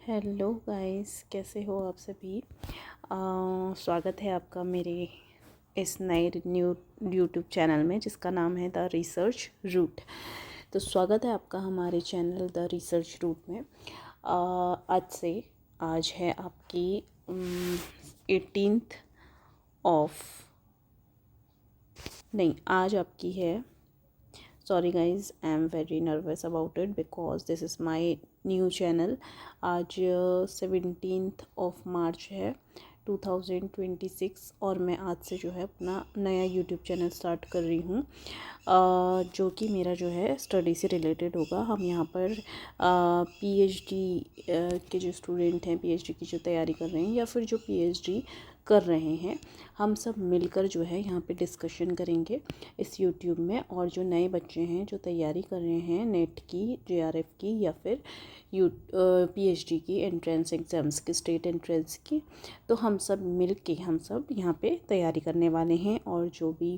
Hello guys, कैसे हो आप सभी। स्वागत है आपका मेरे इस नए न्यू यूट्यूब चैनल में जिसका नाम है द रिसर्च रूट। तो स्वागत है आपका हमारे चैनल द रिसर्च रूट में। आज है आपकी 18th ऑफ नहीं आज आपकी है। Sorry guys, I am very nervous about it because this is my new channel. आज 17th ऑफ मार्च है 2026 और मैं आज से जो है अपना नया यूट्यूब चैनल स्टार्ट कर रही हूँ, जो कि मेरा जो है स्टडी से रिलेटेड होगा। हम यहाँ पर पीएचडी के जो स्टूडेंट हैं, पीएचडी की जो तैयारी कर रहे हैं या फिर जो पीएचडी कर रहे हैं, हम सब मिलकर जो है यहाँ पे डिस्कशन करेंगे इस यूट्यूब में। और जो नए बच्चे हैं जो तैयारी कर रहे हैं नेट की, जेआरएफ की या फिर पीएचडी की, एंट्रेंस एग्ज़ाम्स की, स्टेट एंट्रेंस की, तो हम सब मिल के हम सब यहाँ पे तैयारी करने वाले हैं। और जो भी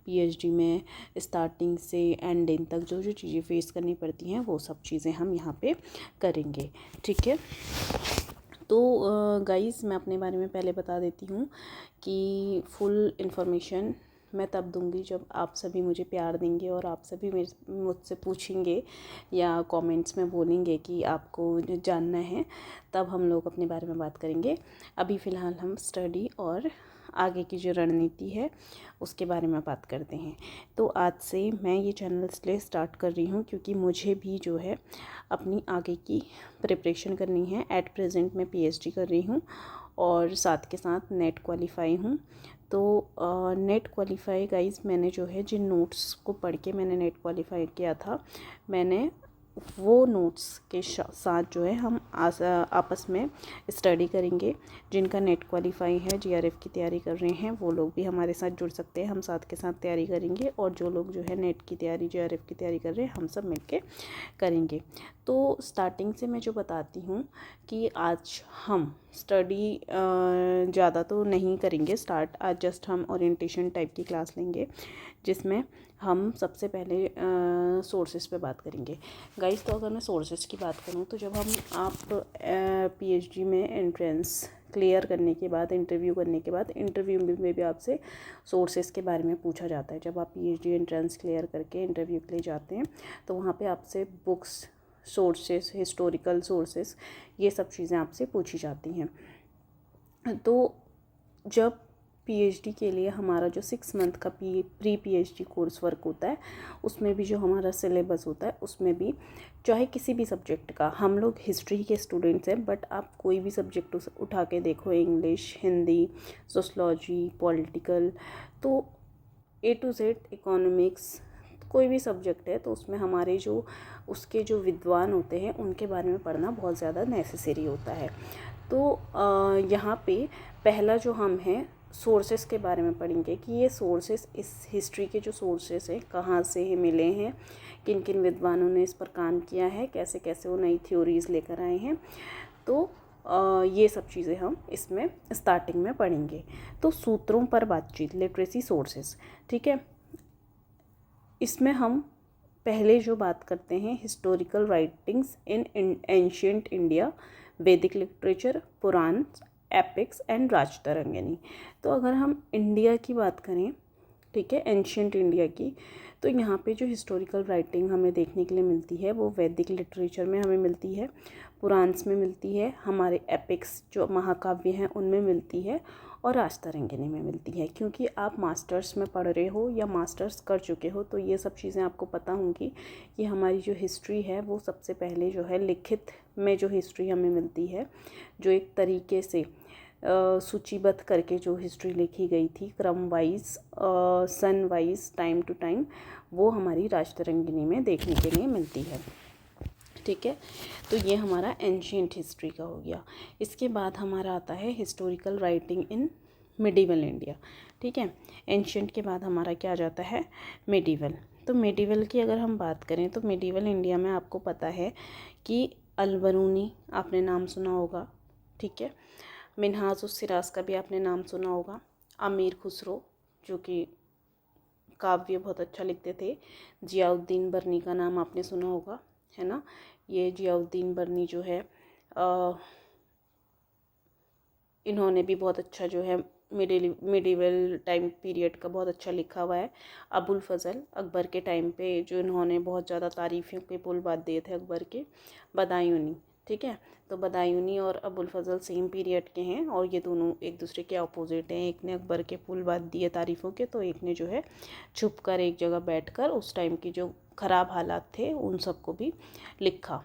पीएचडी में स्टार्टिंग से एंडिंग तक जो जो चीज़ें फेस करनी पड़ती हैं वो सब चीज़ें हम यहाँ पे करेंगे, ठीक है। तो गाइस, मैं अपने बारे में पहले बता देती हूँ कि फुल इन्फॉर्मेशन मैं तब दूंगी जब आप सभी मुझे प्यार देंगे और आप सभी मुझसे पूछेंगे या कमेंट्स में बोलेंगे कि आपको जानना है, तब हम लोग अपने बारे में बात करेंगे। अभी फ़िलहाल हम स्टडी और आगे की जो रणनीति है उसके बारे में बात करते हैं। तो आज से मैं ये चैनल इसलिए स्टार्ट कर रही हूँ क्योंकि मुझे भी जो है अपनी आगे की प्रिपरेशन करनी है। एट प्रेजेंट मैं पीएचडी कर रही हूँ और साथ के साथ नेट क्वालिफाई हूँ। तो नेट क्वालिफाई गाइज, मैंने जो है जिन नोट्स को पढ़ के मैंने नेट क्वालिफाई किया था, मैंने वो नोट्स के साथ जो है हम आपस में स्टडी करेंगे। जिनका नेट क्वालिफाई है, जीआरएफ की तैयारी कर रहे हैं, वो लोग भी हमारे साथ जुड़ सकते हैं। हम साथ के साथ तैयारी करेंगे और जो लोग जो है नेट की तैयारी, जीआरएफ की तैयारी कर रहे हैं, हम सब मिलके करेंगे। तो स्टार्टिंग से मैं जो बताती हूँ कि आज हम स्टडी ज़्यादा तो नहीं करेंगे स्टार्ट। आज जस्ट हम ओरिएंटेशन टाइप की क्लास लेंगे जिसमें हम सबसे पहले सोर्सेज पे बात करेंगे गाइस। तो अगर मैं सोर्सेज की बात करूँ तो जब आप पीएचडी में एंट्रेंस क्लियर करने के बाद, इंटरव्यू करने के बाद, इंटरव्यू में भी आपसे सोर्सेज के बारे में पूछा जाता है। जब आप पीएचडी एंट्रेंस क्लियर करके इंटरव्यू के लिए जाते हैं तो वहाँ पे आपसे बुक्स, सोर्सेज, हिस्टोरिकल सोर्सेज, ये सब चीज़ें आपसे पूछी जाती हैं। तो जब पीएचडी के लिए हमारा जो 6 मंथ का प्री पीएचडी कोर्स वर्क होता है, उसमें भी जो हमारा सिलेबस होता है, उसमें भी चाहे किसी भी सब्जेक्ट का, हम लोग हिस्ट्री के स्टूडेंट्स हैं बट आप कोई भी सब्जेक्ट उठा के देखो, इंग्लिश, हिंदी, सोशलॉजी, पॉलिटिकल, तो ए टू जेड, इकोनॉमिक्स, कोई भी सब्जेक्ट है तो उसमें हमारे जो उसके जो विद्वान होते हैं उनके बारे में पढ़ना बहुत ज़्यादा नेसेसरी होता है। तो यहाँ पे पहला जो हम हैं सोर्सेस के बारे में पढ़ेंगे कि ये सोर्सेस, इस हिस्ट्री के जो सोर्सेस हैं, कहाँ से मिले हैं, किन किन विद्वानों ने इस पर काम किया है, कैसे कैसे वो नई थ्योरीज़ लेकर आए हैं। तो ये सब चीज़ें हम इसमें स्टार्टिंग में पढ़ेंगे। तो सूत्रों पर बातचीत, लिटरेसी सोर्सेस, ठीक है। इसमें हम पहले जो बात करते हैं, historical writings in ancient India, Vedic literature, Purana, epics and Rajatarangini. तो अगर हम इंडिया की बात करें, ठीक है, एंशियंट इंडिया की, तो यहाँ पे जो हिस्टोरिकल राइटिंग हमें देखने के लिए मिलती है वो वैदिक लिटरेचर में हमें मिलती है, पुराण्स में मिलती है, हमारे एपिक्स जो महाकाव्य हैं उनमें मिलती है, और राजतरंगिणी में मिलती है। क्योंकि आप मास्टर्स में पढ़ रहे हो या मास्टर्स कर चुके हो तो ये सब चीज़ें आपको पता होंगी कि हमारी जो हिस्ट्री है वो सबसे पहले जो है लिखित में जो हिस्ट्री हमें मिलती है, जो एक तरीके से सूचीबद्ध करके जो हिस्ट्री लिखी गई थी क्रम वाइज, सन वाइज, टाइम टू टाइम, वो हमारी राजतरंगिणी में देखने के लिए मिलती है, ठीक है। तो ये हमारा एंशियंट हिस्ट्री का हो गया। इसके बाद हमारा आता है historical writing in medieval India, ठीक है। एंशियंट के बाद हमारा क्या आ जाता है, मिडिवल। तो मिडिवल की अगर हम बात करें तो मिडिवल इंडिया में आपको पता है कि अलबरूनी आपने नाम सुना होगा, ठीक है। मिन्हाज-उस-सिराज का भी आपने नाम सुना होगा। अमीर खुसरो जो कि काव्य बहुत अच्छा लिखते थे। जियाउद्दीन बर्नी का नाम आपने सुना होगा, है ना। ये जियाउद्दीन बर्नी जो है इन्होंने भी बहुत अच्छा जो है मिडिवल टाइम पीरियड का बहुत अच्छा लिखा हुआ है। अबुल फज़ल, अकबर के टाइम पे जो इन्होंने बहुत ज़्यादा तारीफ़ों के पुल बात दिए थे अकबर के, बदायूनी। ठीक है, तो बदायूनी और अबुल फज़ल सेम पीरियड के हैं और ये दोनों एक दूसरे के अपोजिट हैं। एक ने अकबर के पुल बात दिए तारीफ़ों के, तो एक ने जो है छुप कर एक जगह बैठ कर उस टाइम की जो ख़राब हालात थे उन सबको भी लिखा।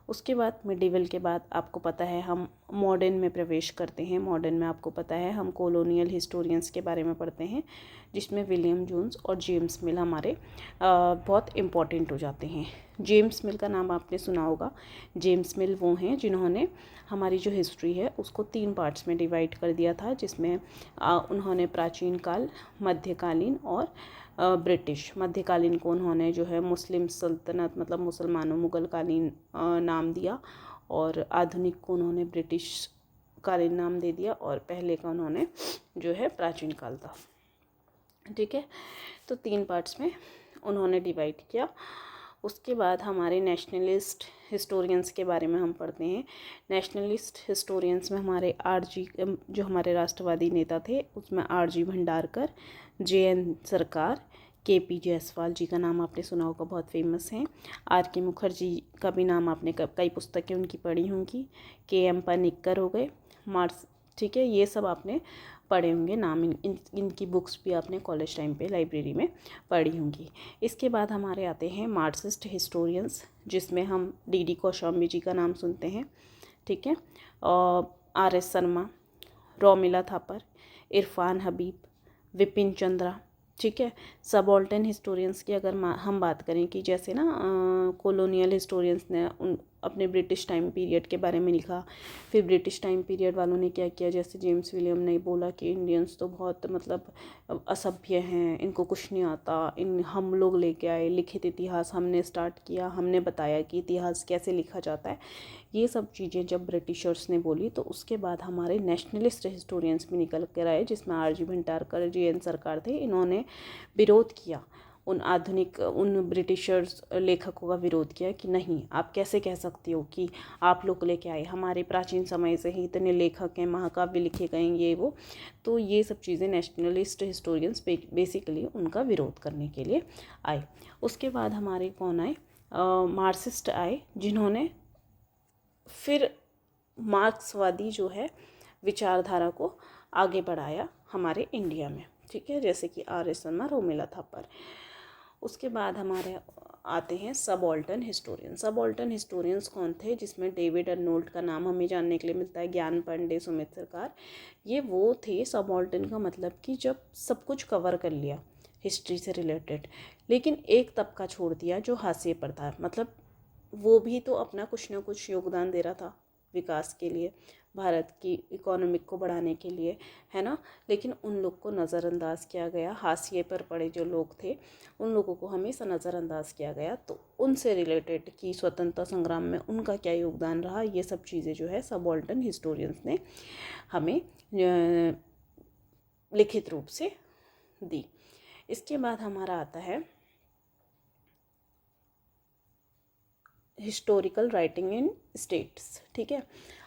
उसके बाद मिडिवल के बाद आपको पता है हम मॉडर्न में प्रवेश करते हैं। मॉडर्न में आपको पता है हम कॉलोनियल हिस्टोरियंस के बारे में पढ़ते हैं, जिसमें विलियम जोन्स और जेम्स मिल हमारे बहुत इम्पॉर्टेंट हो जाते हैं। जेम्स मिल का नाम आपने सुना होगा। जेम्स मिल वो हैं जिन्होंने हमारी जो हिस्ट्री है उसको 3 पार्ट्स में डिवाइड कर दिया था, जिसमें उन्होंने प्राचीन काल, मध्यकालीन और ब्रिटिश। मध्यकालीन को उन्होंने जो है मुस्लिम सल्तनत मतलब मुसलमानों मुग़ल कालीन नाम दिया, और आधुनिक को उन्होंने ब्रिटिश कालीन नाम दे दिया, और पहले का उन्होंने जो है प्राचीन काल था। ठीक है, तो 3 पार्ट्स में उन्होंने डिवाइड किया। उसके बाद हमारे नेशनलिस्ट हिस्टोरियंस के बारे में हम पढ़ते हैं। नेशनलिस्ट हिस्टोरियंस में हमारे आर.जी. जो हमारे राष्ट्रवादी नेता थे उसमें आर.जी. भंडारकर, जे.एन. सरकार, के.पी. जायसवाल जी का नाम आपने सुना होगा, बहुत फेमस हैं। आर.के. मुखर्जी का भी नाम आपने कई पुस्तकें उनकी पढ़ी होंगी। के.एम. पनिक्कर हो गए, मार्स। ठीक है, ये सब आपने पढ़े होंगे नाम। इनकी बुक्स भी आपने कॉलेज टाइम पे लाइब्रेरी में पढ़ी होंगी। इसके बाद हमारे आते हैं मार्क्सिस्ट हिस्टोरियंस, जिसमें हम डी.डी. कौशाम्बी जी का नाम सुनते हैं। ठीक है, और आर.एस. शर्मा, रोमिला थापर, इरफान हबीब, विपिन चंद्रा। ठीक है, सबॉल्टन हिस्टोरियंस की अगर हम बात करें कि जैसे ना कॉलोनियल हिस्टोरियंस ने अपने ब्रिटिश टाइम पीरियड के बारे में लिखा, फिर ब्रिटिश टाइम पीरियड वालों ने क्या किया, जैसे जेम्स विलियम ने बोला कि इंडियंस तो बहुत मतलब असभ्य हैं, इनको कुछ नहीं आता, इन हम लोग लेके आए लिखित इतिहास, हमने स्टार्ट किया, हमने बताया कि इतिहास कैसे लिखा जाता है। ये सब चीज़ें जब ब्रिटिशर्स ने बोली तो उसके बाद हमारे नेशनलिस्ट हिस्टोरियंस भी निकल कर आए, जिसमें आर.जी. भंडारकर, जे.एन. सरकार थे। इन्होंने विरोध किया, उन ब्रिटिशर्स लेखकों का विरोध किया कि नहीं, आप कैसे कह सकते हो कि आप लोग लेके आए, हमारे प्राचीन समय से ही इतने लेखक हैं, महाकाव्य लिखे गए हैं, ये वो। तो ये सब चीज़ें नेशनलिस्ट हिस्टोरियंस बेसिकली उनका विरोध करने के लिए आए। उसके बाद हमारे कौन आए, मार्क्सिस्ट आए, जिन्होंने फिर मार्क्सवादी जो है विचारधारा को आगे बढ़ाया हमारे इंडिया में। ठीक है, जैसे कि आर.एस. शर्मा, रोमिला थापर। उसके बाद हमारे आते हैं सबॉल्टन हिस्टोरियंस। सबॉल्टन हिस्टोरियंस कौन थे, जिसमें डेविड अर्नोल्ट का नाम हमें जानने के लिए मिलता है, ज्ञान पांडे, सुमित सरकार। ये वो थे, सबॉल्टन का मतलब कि जब सब कुछ कवर कर लिया हिस्ट्री से रिलेटेड, लेकिन एक तबका छोड़ दिया जो हाशिए पर था। मतलब वो भी तो अपना कुछ ना कुछ योगदान दे रहा था विकास के लिए, भारत की इकोनॉमिक को बढ़ाने के लिए, है ना, लेकिन उन लोग को नज़रअंदाज किया गया। हाशिए पर पड़े जो लोग थे उन लोगों को हमेशा नज़रअंदाज किया गया। तो उनसे रिलेटेड कि स्वतंत्रता संग्राम में उनका क्या योगदान रहा, ये सब चीज़ें जो है सबॉल्टन हिस्टोरियंस ने हमें लिखित रूप से दी। इसके बाद हमारा आता है हिस्टोरिकल राइटिंग इन स्टेट्स। ठीक है,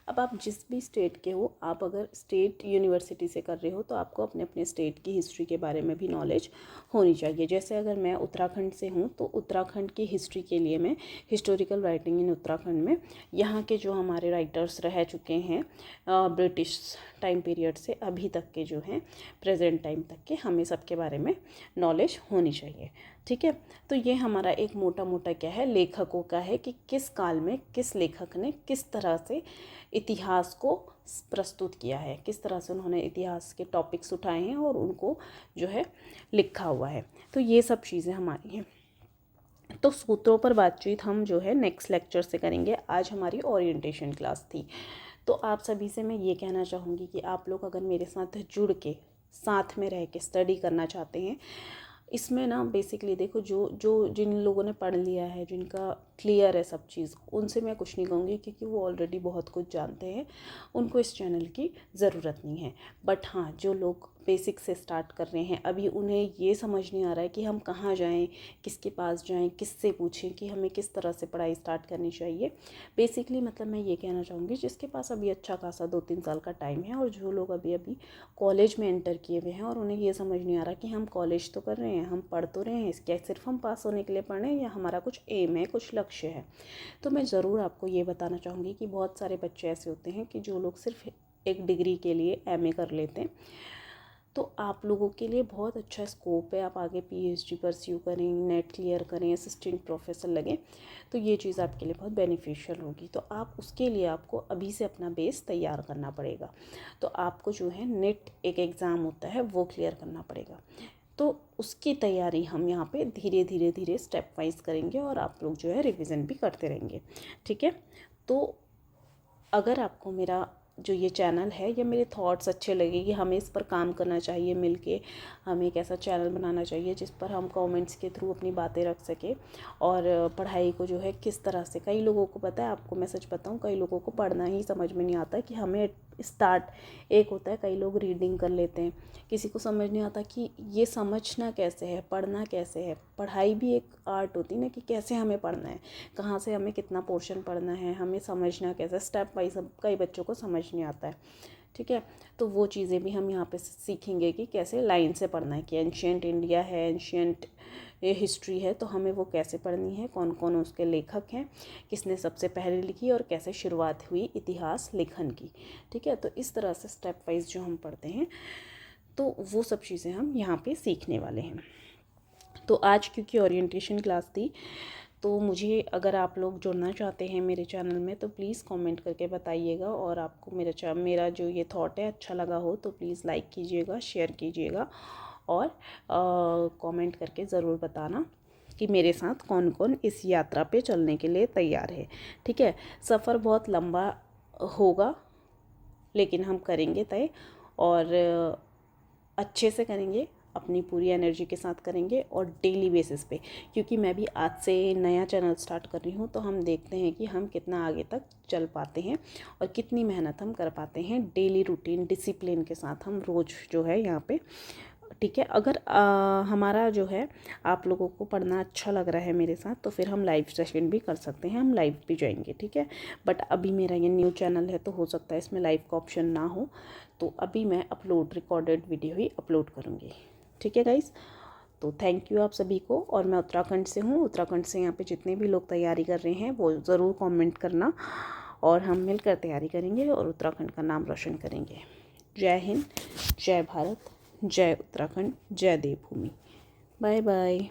अब आप जिस भी स्टेट के हो, आप अगर स्टेट यूनिवर्सिटी से कर रहे हो तो आपको अपने अपने स्टेट की हिस्ट्री के बारे में भी नॉलेज होनी चाहिए। जैसे अगर मैं उत्तराखंड से हूँ तो उत्तराखंड की हिस्ट्री के लिए मैं हिस्टोरिकल राइटिंग इन उत्तराखंड में यहाँ के जो हमारे राइटर्स रह चुके हैं ब्रिटिश टाइम पीरियड से अभी तक के जो हैं प्रेजेंट टाइम तक के, हमें सबके बारे में नॉलेज होनी चाहिए। ठीक है, तो ये हमारा एक मोटा मोटा क्या है, लेखकों का है कि किस काल में किस लेखक ने किस तरह से इतिहास को प्रस्तुत किया है, किस तरह से उन्होंने इतिहास के टॉपिक्स उठाए हैं और उनको जो है लिखा हुआ है। तो ये सब चीज़ें हमारी हैं। तो सूत्रों पर बातचीत हम जो है नेक्स्ट लेक्चर से करेंगे। आज हमारी ओरिएंटेशन क्लास थी। तो आप सभी से मैं ये कहना चाहूँगी कि आप लोग अगर मेरे साथ जुड़ के साथ में रह के स्टडी करना चाहते हैं, इसमें ना बेसिकली देखो, जो जिन लोगों ने पढ़ लिया है, जिनका क्लियर है सब चीज़। उनसे मैं कुछ नहीं कहूँगी क्योंकि वो ऑलरेडी बहुत कुछ जानते हैं, उनको इस चैनल की ज़रूरत नहीं है। बट हाँ, जो लोग बेसिक से स्टार्ट कर रहे हैं, अभी उन्हें ये समझ नहीं आ रहा है कि हम कहाँ जाएं, किसके पास जाएं, किससे पूछें कि हमें किस तरह से पढ़ाई स्टार्ट करनी चाहिए। बेसिकली मतलब मैं ये कहना चाहूँगी, जिसके पास अभी अच्छा खासा 2-3 साल का टाइम है और जो लोग अभी अभी कॉलेज में एंटर किए हुए हैं और उन्हें ये समझ नहीं आ रहा कि हम कॉलेज तो कर रहे हैं, हम पढ़ तो रहे हैं, क्या सिर्फ हम पास होने के लिए पढ़ रहे हैं या हमारा कुछ एम है, कुछ लक्ष्य है। तो मैं ज़रूर आपको ये बताना चाहूँगी कि बहुत सारे बच्चे ऐसे होते हैं कि जो लोग सिर्फ एक डिग्री के लिए एमए कर लेते हैं। तो आप लोगों के लिए बहुत अच्छा स्कोप है, आप आगे पीएचडी परस्यू करें, नेट क्लियर करें, असिस्टेंट प्रोफेसर लगें, तो ये चीज़ आपके लिए बहुत बेनिफिशियल होगी। तो आप उसके लिए आपको अभी से अपना बेस तैयार करना पड़ेगा। तो आपको जो है नेट एक एग्ज़ाम होता है वो क्लियर करना पड़ेगा। तो उसकी तैयारी हम यहाँ पे धीरे धीरे धीरे स्टेप वाइज करेंगे और आप लोग जो है रिवीजन भी करते रहेंगे, ठीक है। तो अगर आपको मेरा जो ये चैनल है या मेरे थॉट्स अच्छे लगे कि हमें इस पर काम करना चाहिए मिलके, हमें एक ऐसा चैनल बनाना चाहिए जिस पर हम कमेंट्स के थ्रू अपनी बातें रख सकें और पढ़ाई को जो है किस तरह से, कई लोगों को पता है, आपको मैं सच बताऊं, कई लोगों को पढ़ना ही समझ में नहीं आता कि हमें स्टार्ट, एक होता है कई लोग रीडिंग कर लेते हैं, किसी को समझ नहीं आता कि ये समझना कैसे है, पढ़ना कैसे है। पढ़ाई भी एक आर्ट होती है ना कि कैसे हमें पढ़ना है, कहाँ से हमें कितना पोर्शन पढ़ना है, हमें समझना कैसे, स्टेप वाइज कई बच्चों को समझ नहीं आता है, ठीक है। तो वो चीज़ें भी हम यहाँ पे सीखेंगे कि कैसे लाइन से पढ़ना है, कि एंशियंट इंडिया है, एंशियंट हिस्ट्री है, तो हमें वो कैसे पढ़नी है, कौन कौन उसके लेखक हैं, किसने सबसे पहले लिखी और कैसे शुरुआत हुई इतिहास लेखन की, ठीक है। तो इस तरह से स्टेप वाइज जो हम पढ़ते हैं, तो वो सब चीज़ें हम यहाँ पे सीखने वाले हैं। तो आज क्योंकि ओरिएंटेशन क्लास थी, तो मुझे, अगर आप लोग जुड़ना चाहते हैं मेरे चैनल में तो प्लीज़ कमेंट करके बताइएगा, और आपको मेरा जो ये थॉट है अच्छा लगा हो तो प्लीज़ लाइक कीजिएगा, शेयर कीजिएगा और कमेंट करके ज़रूर बताना कि मेरे साथ कौन कौन इस यात्रा पे चलने के लिए तैयार है, ठीक है। सफ़र बहुत लंबा होगा लेकिन हम करेंगे तय, और अच्छे से करेंगे, अपनी पूरी एनर्जी के साथ करेंगे और डेली बेसिस पे, क्योंकि मैं भी आज से नया चैनल स्टार्ट कर रही हूँ, तो हम देखते हैं कि हम कितना आगे तक चल पाते हैं और कितनी मेहनत हम कर पाते हैं डेली रूटीन डिसिप्लिन के साथ, हम रोज़ जो है यहाँ पे, ठीक है। अगर हमारा जो है आप लोगों को पढ़ना अच्छा लग रहा है मेरे साथ, तो फिर हम लाइव सेशन भी कर सकते हैं, हम लाइव भी जाएंगे, ठीक है। बट अभी मेरा ये न्यू चैनल है तो हो सकता है इसमें लाइव का ऑप्शन ना हो, तो अभी मैं रिकॉर्डेड वीडियो ही अपलोड करूँगी, ठीक है गाइस। तो थैंक यू आप सभी को। और मैं उत्तराखंड से हूँ, उत्तराखंड से यहाँ पे जितने भी लोग तैयारी कर रहे हैं वो ज़रूर कमेंट करना, और हम मिलकर तैयारी करेंगे और उत्तराखंड का नाम रोशन करेंगे। जय हिंद, जय भारत, जय उत्तराखंड, जय देवभूमि। Bye bye.